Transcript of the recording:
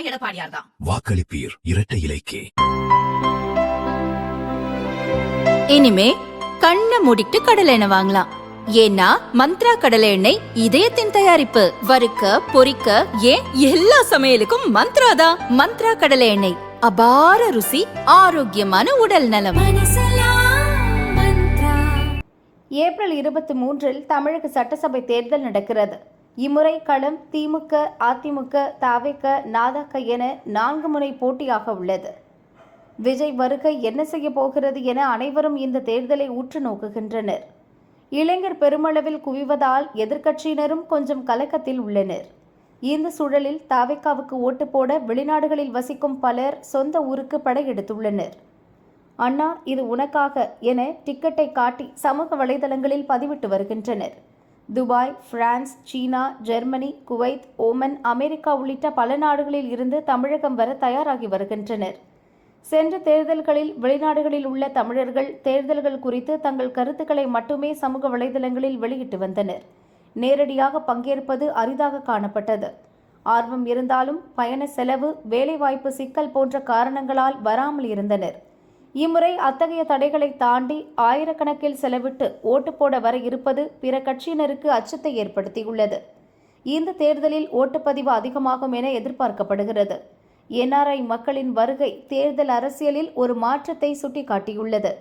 எடப்பாடியார் தான். வாக்களிப்பீர் இரட்டை இலைக்கே. இனிமே கண்ணை மூடிட்டு கடலை எண்ணெய் வாங்கலாம். ஏன்னா மந்த்ரா கடலை எண்ணெய் இதயத்தின் தயாரிப்பு. வறுக்க பொரிக்க ஏன் எல்லா சமையலுக்கும் மந்த்ரா தான். மந்த்ரா கடலை எண்ணெய், அபார ருசி, ஆரோக்கியமான உடல் நலம். ஏப்ரல் 23 தமிழக சட்டசபை தேர்தல் நடக்கிறது. இம்முறை களம் திமுக, அதிமுக, தவிக, நாதக என 4 முனை போட்டியாக உள்ளது. விஜய் வருகை என்ன செய்ய போகிறது என அனைவரும் இந்த தேர்தலை உற்று நோக்குகின்றனர். இளைஞர் பெருமளவில் குவிவதால் எதிர்க்கட்சியினரும் கொஞ்சம் கலக்கத்தில் உள்ளனர். இந்த சூழலில் தவிகவுக்கு ஓட்டு போட வெளிநாடுகளில் வசிக்கும் பலர் சொந்த ஊருக்கு படையெடுத்துள்ளனர். அண்ணா இது உனக்காக என டிக்கெட்டை காட்டி சமூக வலைதளங்களில் பதிவிட்டு வருகின்றனர். துபாய், பிரான்ஸ், சீனா, ஜெர்மனி, குவைத், ஓமன், அமெரிக்கா உள்ளிட்ட பல நாடுகளில் இருந்து தமிழகம் வர தயாராகி வருகின்றனர். சென்ற தேர்தல்களில் வெளிநாடுகளில் உள்ள தமிழர்கள் தேர்தல்கள் குறித்து தங்கள் கருத்துக்களை மட்டுமே சமூக வலைதளங்களில் வெளியிட்டு வந்தனர். நேரடியாக பங்கேற்பது அரிதாக காணப்பட்டது. ஆர்வம் இருந்தாலும் பயண செலவு, வேலைவாய்ப்பு சிக்கல் போன்ற காரணங்களால் வராமல் இருந்தனர். இம்முறை அத்தகைய தடைகளை தாண்டி ஆயிரக்கணக்கில் செலவிட்டு ஓட்டு போட வர இருப்பது பிற கட்சியினருக்கு அச்சத்தை ஏற்படுத்தியுள்ளது. இந்த தேர்தலில் ஓட்டுப்பதிவு அதிகமாகும் என எதிர்பார்க்கப்படுகிறது. NRI மக்களின் வருகை தேர்தல் அரசியலில் ஒரு மாற்றத்தை சுட்டிக்காட்டியுள்ளது.